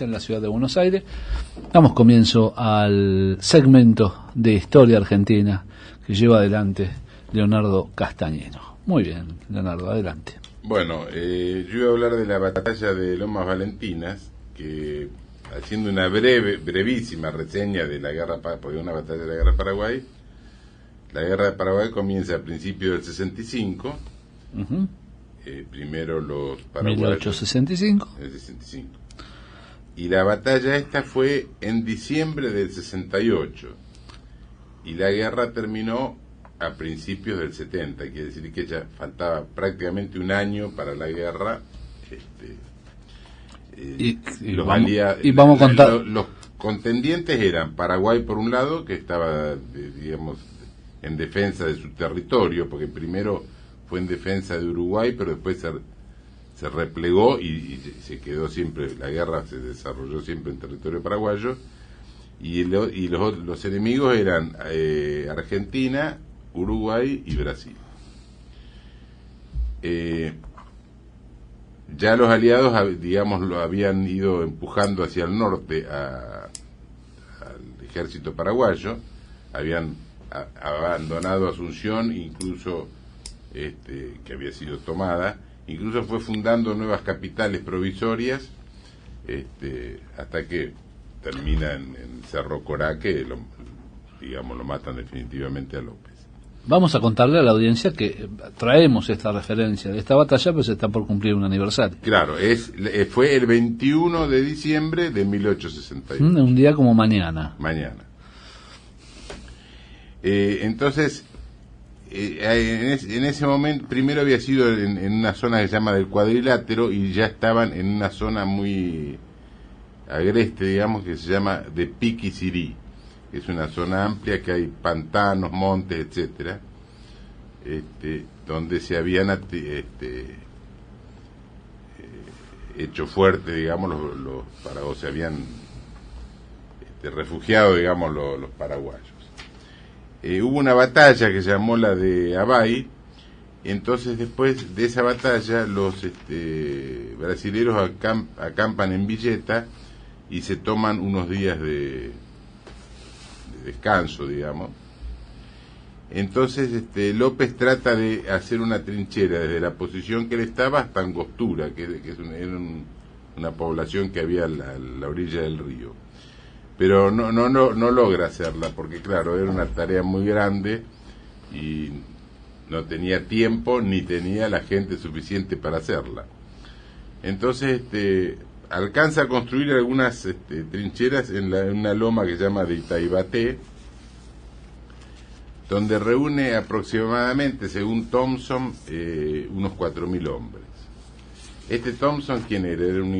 en la ciudad de Buenos Aires. Damos comienzo al segmento de historia argentina que lleva adelante Leonardo Castañero. Muy bien, Leonardo, adelante. Bueno, yo iba a hablar de la batalla de Lomas Valentinas, que haciendo una brevísima reseña de la guerra, porque una batalla de la guerra de Paraguay. La guerra de Paraguay comienza a principios del 65. Primero los paraguayos. 1865. El 65. Y la batalla esta fue en diciembre del 68. Y la guerra terminó a principios del 70. Quiere decir que ya faltaba prácticamente un año para la guerra. Vamos a contar. Los contendientes eran Paraguay por un lado, que estaba, digamos, en defensa de su territorio, porque primero fue en defensa de Uruguay, pero después se replegó y se quedó siempre, la guerra se desarrolló siempre en territorio paraguayo, y los enemigos eran Argentina, Uruguay y Brasil. Ya los aliados, digamos, lo habían ido empujando hacia el norte al ejército paraguayo, habían abandonado Asunción, incluso que había sido tomada, incluso fue fundando nuevas capitales provisorias, hasta que termina en Cerro Corá, que lo matan definitivamente a López. Vamos a contarle a la audiencia que traemos esta referencia de esta batalla, pues está por cumplir un aniversario. Claro, fue el 21 de diciembre de 1868. Un día como mañana. Mañana. Entonces, en ese momento, primero había sido en una zona que se llama del Cuadrilátero, y ya estaban en una zona muy agreste, digamos, que se llama de Piquicirí, que es una zona amplia, que hay pantanos, montes, etcétera, donde se habían hecho fuerte, digamos, los paraguayos, se habían refugiado, digamos, los paraguayos. Hubo una batalla que se llamó la de Abay. Entonces, después de esa batalla, los brasileros acampan en Villeta y se toman unos días de descanso, digamos. Entonces, López trata de hacer una trinchera desde la posición que él estaba hasta Angostura, que era una población que había a la orilla del río. Pero no logra hacerla, porque claro, era una tarea muy grande y no tenía tiempo ni tenía la gente suficiente para hacerla. Entonces alcanza a construir algunas trincheras en una loma que se llama de Itaibaté, donde reúne aproximadamente, según Thompson, unos 4.000 hombres. Thompson, ¿quién era? Era un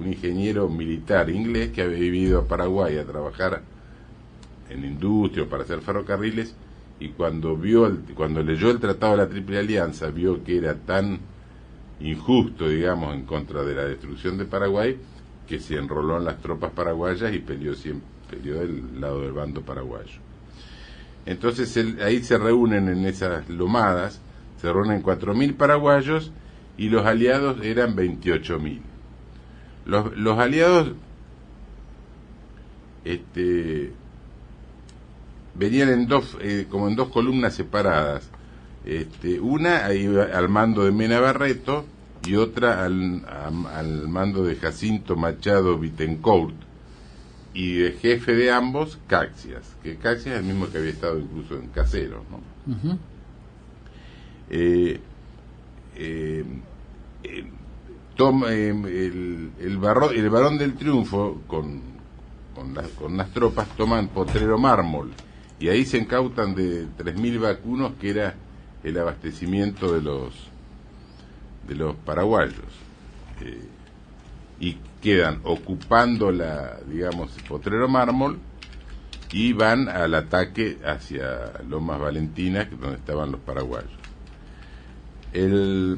ingeniero militar inglés que había vivido a Paraguay a trabajar en industria para hacer ferrocarriles, y cuando leyó el Tratado de la Triple Alianza, vio que era tan injusto, digamos, en contra de la destrucción de Paraguay, que se enroló en las tropas paraguayas y peleó del lado del bando paraguayo. Entonces ahí se reúnen en esas lomadas, se reúnen 4.000 paraguayos y los aliados eran 28.000. Los aliados venían en dos columnas separadas, una ahí al mando de Mena Barreto y otra al mando de Jacinto Machado Bittencourt, y de jefe de ambos Caxias, que Caxias es el mismo que había estado incluso en Caseros, ¿no? Uh-huh. El Barón del Triunfo con las tropas toman Potrero Mármol, y ahí se incautan de 3.000 vacunos, que era el abastecimiento de los paraguayos, y quedan ocupando Potrero Mármol, y van al ataque hacia Lomas Valentinas, donde estaban los paraguayos. El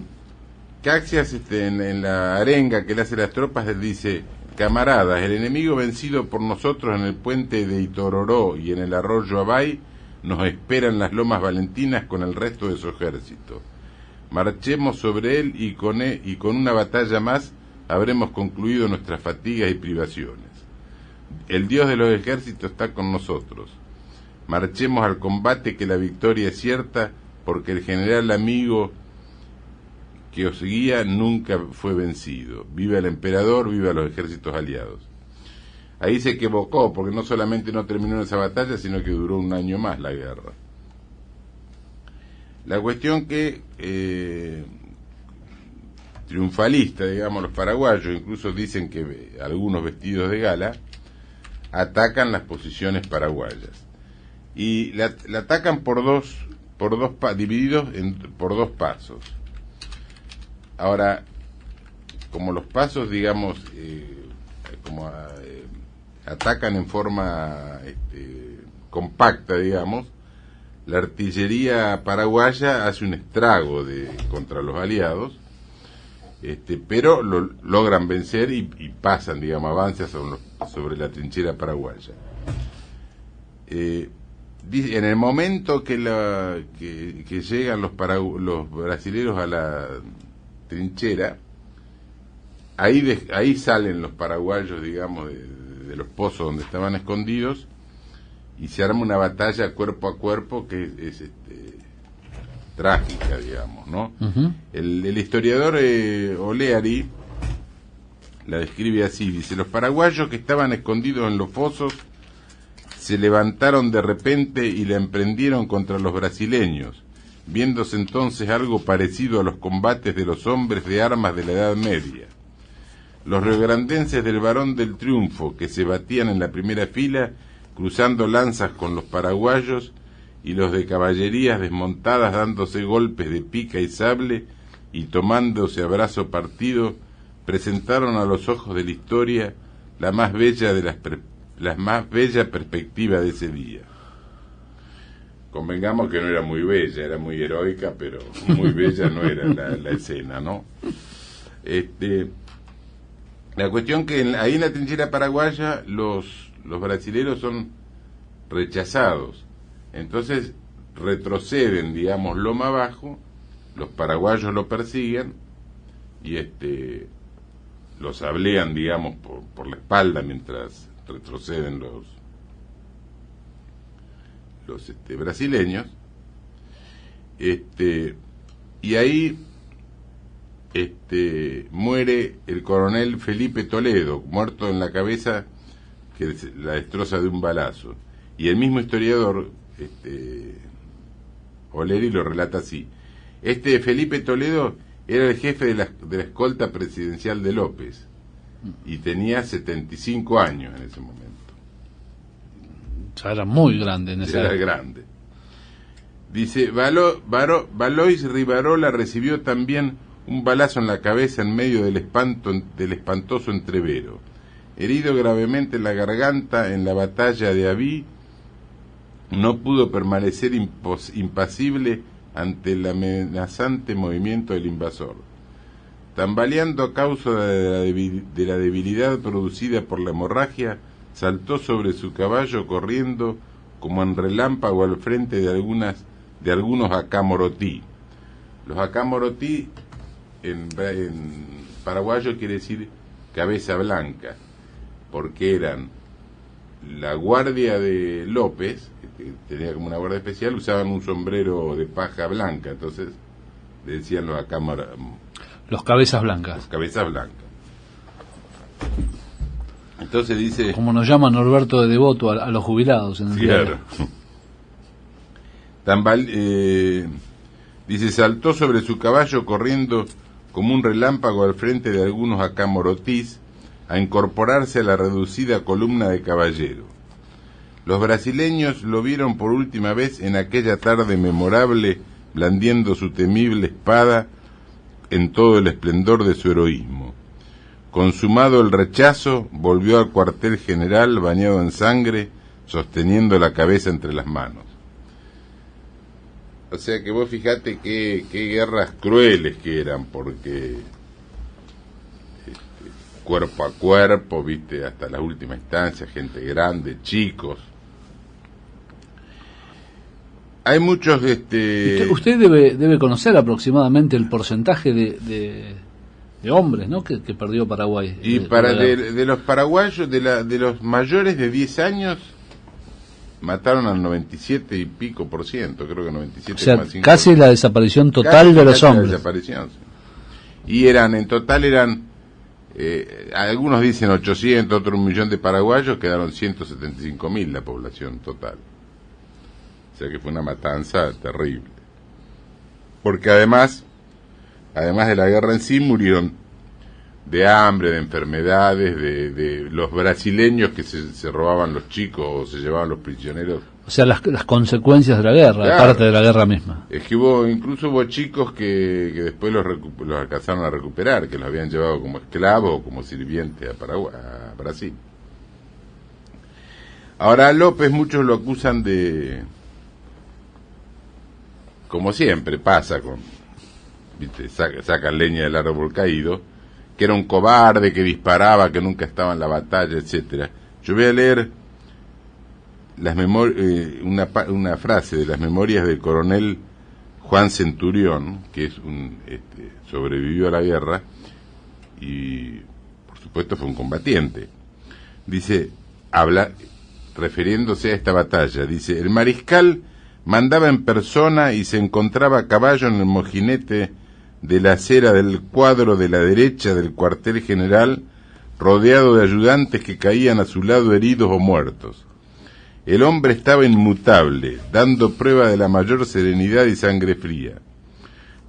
Caxias, en la arenga que le hace las tropas, él dice: camaradas, el enemigo vencido por nosotros en el puente de Itororó y en el arroyo Abay nos espera en las Lomas Valentinas con el resto de su ejército. Marchemos sobre él y con una batalla más habremos concluido nuestras fatigas y privaciones. El Dios de los ejércitos está con nosotros. Marchemos al combate, que la victoria es cierta, porque el general amigo que os guía nunca fue vencido. Viva el emperador, viva los ejércitos aliados. Ahí se equivocó, porque no solamente no terminó esa batalla, sino que duró un año más la guerra. La cuestión que triunfalista, digamos, los paraguayos, incluso dicen que algunos vestidos de gala, atacan las posiciones paraguayas. Y la atacan divididos por dos pasos. Ahora, como los pasos, digamos, atacan en forma compacta, digamos, la artillería paraguaya hace un estrago contra los aliados, pero logran vencer y pasan, digamos, avanzan sobre la trinchera paraguaya. En el momento que llegan los brasileros a la trinchera, ahí salen los paraguayos, digamos, de los pozos donde estaban escondidos, y se arma una batalla cuerpo a cuerpo que es trágica, digamos, ¿no? Uh-huh. El historiador Oleari la describe así, dice: los paraguayos que estaban escondidos en los fosos se levantaron de repente y la emprendieron contra los brasileños, viéndose entonces algo parecido a los combates de los hombres de armas de la Edad Media. Los riograndenses del Barón del Triunfo, que se batían en la primera fila, cruzando lanzas con los paraguayos, y los de caballerías desmontadas dándose golpes de pica y sable y tomándose a brazo partido, presentaron a los ojos de la historia la más bella perspectiva de ese día. Convengamos que no era muy bella, era muy heroica, pero muy bella no era la escena, ¿no? La cuestión que ahí en la trinchera paraguaya los brasileros son rechazados, entonces retroceden, digamos, loma abajo, los paraguayos lo persiguen y los sablean, digamos, por la espalda mientras retroceden los brasileños, y ahí muere el coronel Felipe Toledo, muerto en la cabeza, que la destroza de un balazo. Y el mismo historiador Oleri lo relata así: Felipe Toledo era el jefe de la escolta presidencial de López y tenía 75 años en ese momento. Ya era muy grande en esa época. Era grande. Dice: Valois Rivarola recibió también un balazo en la cabeza en medio del espantoso entrevero. Herido gravemente en la garganta en la batalla de Aví, no pudo permanecer impasible ante el amenazante movimiento del invasor. Tambaleando a causa de la debilidad producida por la hemorragia, saltó sobre su caballo corriendo como en relámpago al frente de algunos acamorotí. Los acamorotí en paraguayo quiere decir cabeza blanca, porque eran la guardia de López, que tenía como una guardia especial, usaban un sombrero de paja blanca, entonces le decían los cabezas blancas. Los cabezas blancas. Entonces dice... Como nos llama Norberto de Devoto a los jubilados en el claro. Dice: saltó sobre su caballo corriendo como un relámpago al frente de algunos acamorotís a incorporarse a la reducida columna de caballero. Los brasileños lo vieron por última vez en aquella tarde memorable, blandiendo su temible espada en todo el esplendor de su heroísmo. Consumado el rechazo, volvió al cuartel general bañado en sangre, sosteniendo la cabeza entre las manos. O sea que vos fijate qué guerras crueles que eran, porque cuerpo a cuerpo, viste, hasta la última instancia, gente grande, chicos. Hay muchos... Usted debe conocer aproximadamente el porcentaje de hombres, ¿no? Que perdió Paraguay. Y de los paraguayos, de los mayores de 10 años, mataron al 97 y pico por ciento, creo que 97,5%. O sea, casi la desaparición total de los hombres. La desaparición, sí. Y en total eran, algunos dicen 800, otros 1.000.000 de paraguayos, quedaron 175.000 la población total. O sea que fue una matanza terrible. Porque además de la guerra en sí, murieron de hambre, de enfermedades, de los brasileños que se robaban los chicos o se llevaban los prisioneros. O sea, las consecuencias de la guerra, claro, aparte de la guerra misma. Es que incluso hubo chicos que después los alcanzaron a recuperar, que los habían llevado como esclavos o como sirvientes a Brasil. Ahora a López muchos lo acusan de, como siempre pasa ¿viste? Sacan leña del árbol caído, que era un cobarde, que disparaba, que nunca estaba en la batalla, etcétera. Yo voy a leer una frase de las memorias del coronel Juan Centurión, que es sobrevivió a la guerra y por supuesto fue un combatiente. Dice, refiriéndose a esta batalla, dice: el mariscal mandaba en persona y se encontraba a caballo en el mojinete de la acera del cuadro de la derecha del cuartel general, rodeado de ayudantes que caían a su lado heridos o muertos. El hombre estaba inmutable, dando prueba de la mayor serenidad y sangre fría.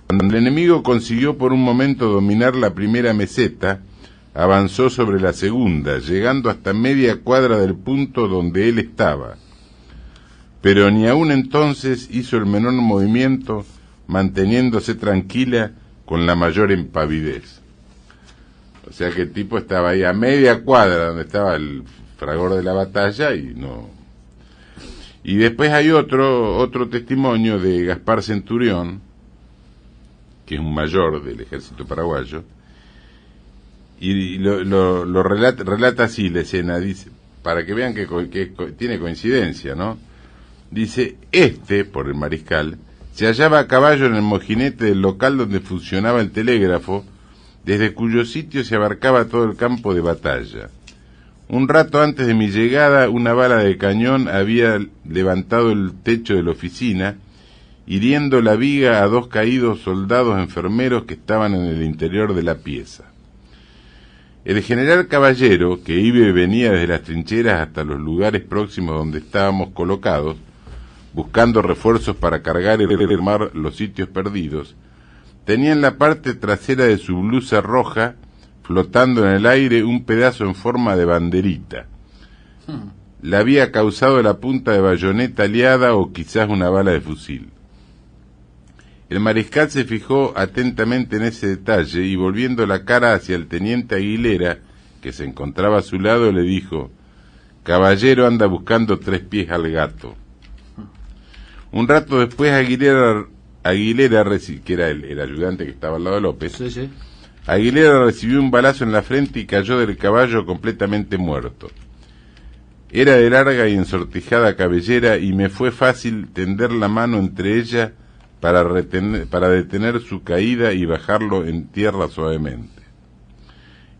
Cuando el enemigo consiguió por un momento dominar la primera meseta, avanzó sobre la segunda, llegando hasta media cuadra del punto donde él estaba. Pero ni aun entonces hizo el menor movimiento, manteniéndose tranquila con la mayor impavidez. O sea que el tipo estaba ahí a media cuadra donde estaba el fragor de la batalla y no. Y después hay otro testimonio de Gaspar Centurión, que es un mayor del ejército paraguayo, y lo relata así la escena, dice, para que vean que tiene coincidencia, ¿no? Dice, por el mariscal, se hallaba a caballo en el mojinete del local donde funcionaba el telégrafo, desde cuyo sitio se abarcaba todo el campo de batalla. Un rato antes de mi llegada, una bala de cañón había levantado el techo de la oficina, hiriendo la viga a 2 caídos soldados enfermeros que estaban en el interior de la pieza. El general Caballero, que iba y venía desde las trincheras hasta los lugares próximos donde estábamos colocados, buscando refuerzos para cargar y rearmar los sitios perdidos, tenía en la parte trasera de su blusa roja, flotando en el aire, un pedazo en forma de banderita. La había causado la punta de bayoneta aliada o quizás una bala de fusil. El mariscal se fijó atentamente en ese detalle y, volviendo la cara hacia el teniente Aguilera, que se encontraba a su lado, le dijo: Caballero anda buscando 3 pies al gato. Un rato después Aguilera que era el ayudante que estaba al lado de López, sí. Aguilera recibió un balazo en la frente y cayó del caballo completamente muerto. Era de larga y ensortijada cabellera y me fue fácil tender la mano entre ella para detener su caída y bajarlo en tierra suavemente.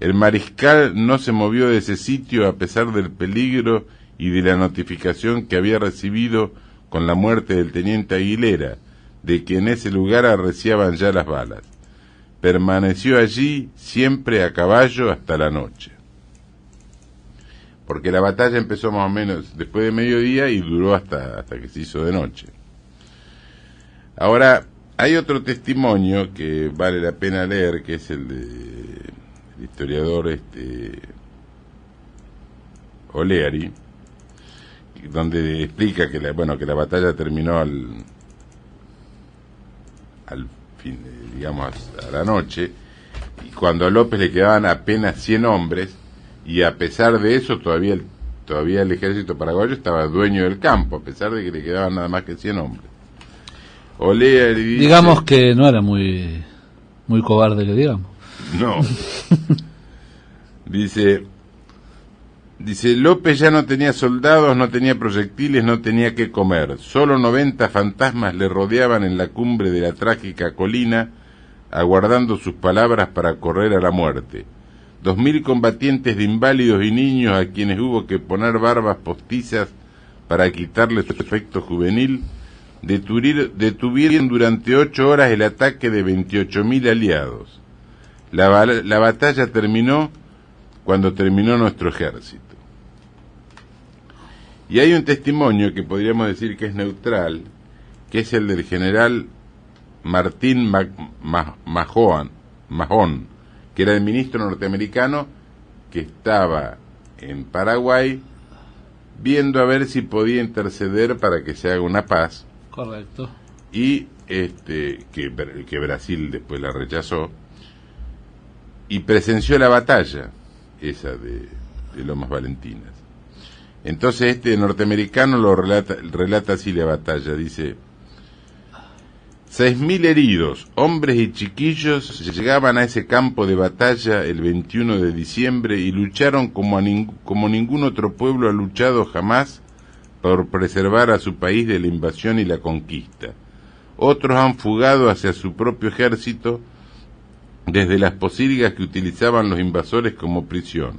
El mariscal no se movió de ese sitio a pesar del peligro y de la notificación que había recibido con la muerte del teniente Aguilera, de que en ese lugar arreciaban ya las balas. Permaneció allí siempre a caballo hasta la noche. Porque la batalla empezó más o menos después de mediodía y duró hasta que se hizo de noche. Ahora, hay otro testimonio que vale la pena leer, que es el del historiador Oleari, donde explica que la batalla terminó al fin, digamos, a la noche, y cuando a López le quedaban apenas 100 hombres, y a pesar de eso todavía el ejército paraguayo estaba dueño del campo, a pesar de que le quedaban nada más que 100 hombres. Oleari dice, digamos que no era muy cobarde, que digamos. No. Dice, López ya no tenía soldados, no tenía proyectiles, no tenía qué comer. Solo 90 fantasmas le rodeaban en la cumbre de la trágica colina, aguardando sus palabras para correr a la muerte. 2000 combatientes de inválidos y niños a quienes hubo que poner barbas postizas para quitarles su efecto juvenil, detuvieron durante 8 horas el ataque de 28.000 aliados. La batalla terminó cuando terminó nuestro ejército. Y hay un testimonio que podríamos decir que es neutral, que es el del general Martín Mahon, que era el ministro norteamericano que estaba en Paraguay viendo a ver si podía interceder para que se haga una paz. Correcto. Y que Brasil después la rechazó, y presenció la batalla esa de Lomas Valentinas. Entonces este norteamericano lo relata así la batalla, dice: 6.000 heridos, hombres y chiquillos, llegaban a ese campo de batalla el 21 de diciembre y lucharon como ningún otro pueblo ha luchado jamás por preservar a su país de la invasión y la conquista. Otros han fugado hacia su propio ejército desde las pocilgas que utilizaban los invasores como prisión.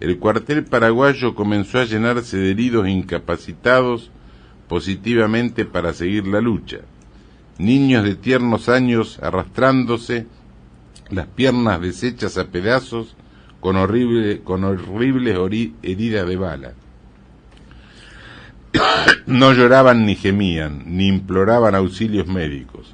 El cuartel paraguayo comenzó a llenarse de heridos e incapacitados positivamente para seguir la lucha. Niños de tiernos años arrastrándose, las piernas deshechas a pedazos, con horribles heridas de bala. No lloraban ni gemían, ni imploraban auxilios médicos.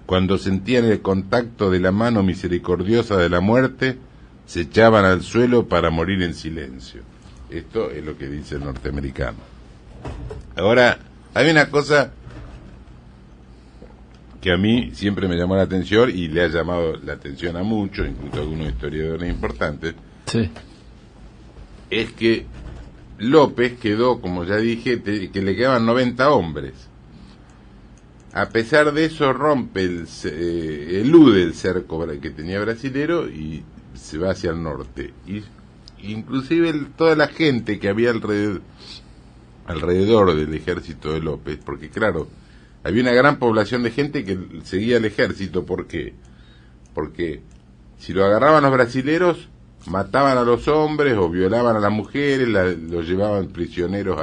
Cuando sentían el contacto de la mano misericordiosa de la muerte, se echaban al suelo para morir en silencio. Esto es lo que dice el norteamericano. Ahora, hay una cosa que a mí siempre me llamó la atención y le ha llamado la atención a muchos, incluso a algunos historiadores importantes. Sí. Es que López quedó, como ya dije, que le quedaban 90 hombres. A pesar de eso elude el cerco que tenía brasilero y se va hacia el norte. Y inclusive toda la gente que había alrededor del ejército de López, porque claro, había una gran población de gente que seguía el ejército. ¿Por qué? Porque si lo agarraban los brasileros, mataban a los hombres o violaban a las mujeres, los llevaban prisioneros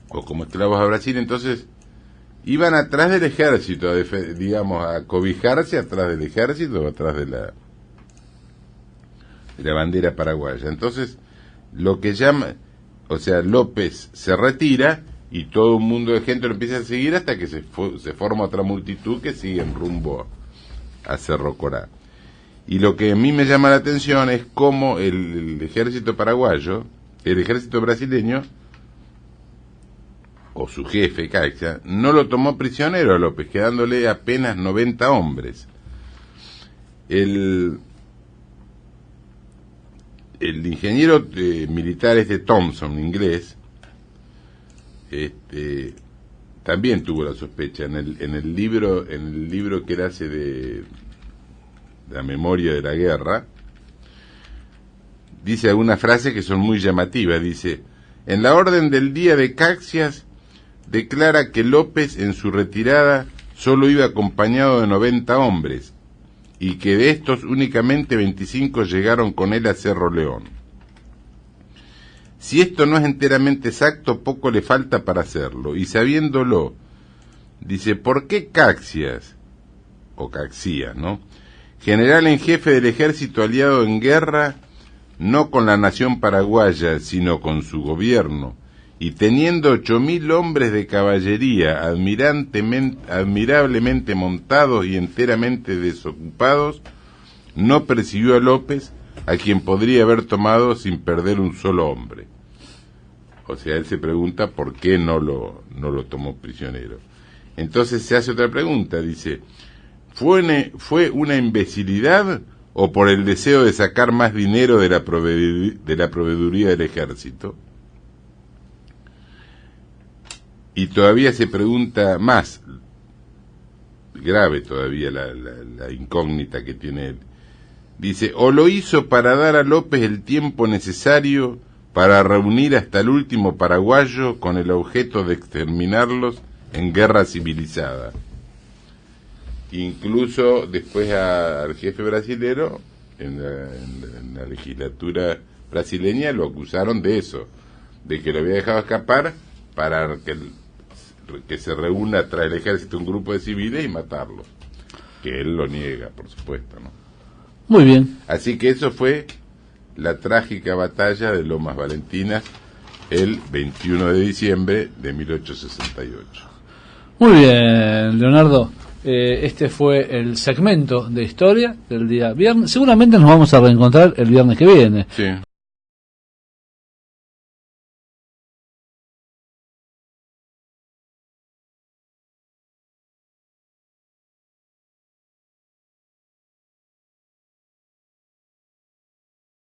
o como esclavos a Brasil. Entonces iban atrás del ejército, a cobijarse atrás del ejército o atrás de la bandera paraguaya. Entonces, López se retira y todo un mundo de gente lo empieza a seguir hasta que se forma otra multitud que sigue en rumbo a Cerro Corá. Y lo que a mí me llama la atención es cómo el ejército paraguayo, el ejército brasileño, o su jefe, Caixia, no lo tomó prisionero a López, quedándole apenas 90 hombres. El ingeniero militar Thompson, inglés, también tuvo la sospecha en el libro que él hace de la memoria de la guerra. Dice algunas frases que son muy llamativas. Dice: en la orden del día de Caxias declara que López en su retirada solo iba acompañado de 90 hombres y que de estos únicamente 25 llegaron con él a Cerro León. Si esto no es enteramente exacto, poco le falta para hacerlo, y sabiéndolo, dice: ¿por qué Caxias, o Caxias, ¿no?, general en jefe del ejército aliado en guerra, no con la nación paraguaya, sino con su gobierno, y teniendo 8.000 hombres de caballería admirablemente montados y enteramente desocupados, no persiguió a López, a quien podría haber tomado sin perder un solo hombre? O sea, él se pregunta por qué no lo tomó prisionero. Entonces se hace otra pregunta, dice: ¿fue una imbecilidad o por el deseo de sacar más dinero de la proveeduría del ejército? Y todavía se pregunta más, grave todavía la incógnita que tiene él. Dice: ¿o lo hizo para dar a López el tiempo necesario para reunir hasta el último paraguayo con el objeto de exterminarlos en guerra civilizada? Incluso después al jefe brasilero, en la legislatura brasileña, lo acusaron de eso, de que lo había dejado escapar para que se reúna tras el ejército un grupo de civiles y matarlo. Que él lo niega, por supuesto, ¿no? Muy bien. Así que eso fue la trágica batalla de Lomas Valentinas el 21 de diciembre de 1868. Muy bien, Leonardo. Este fue el segmento de historia del día viernes. Seguramente nos vamos a reencontrar el viernes que viene. Sí.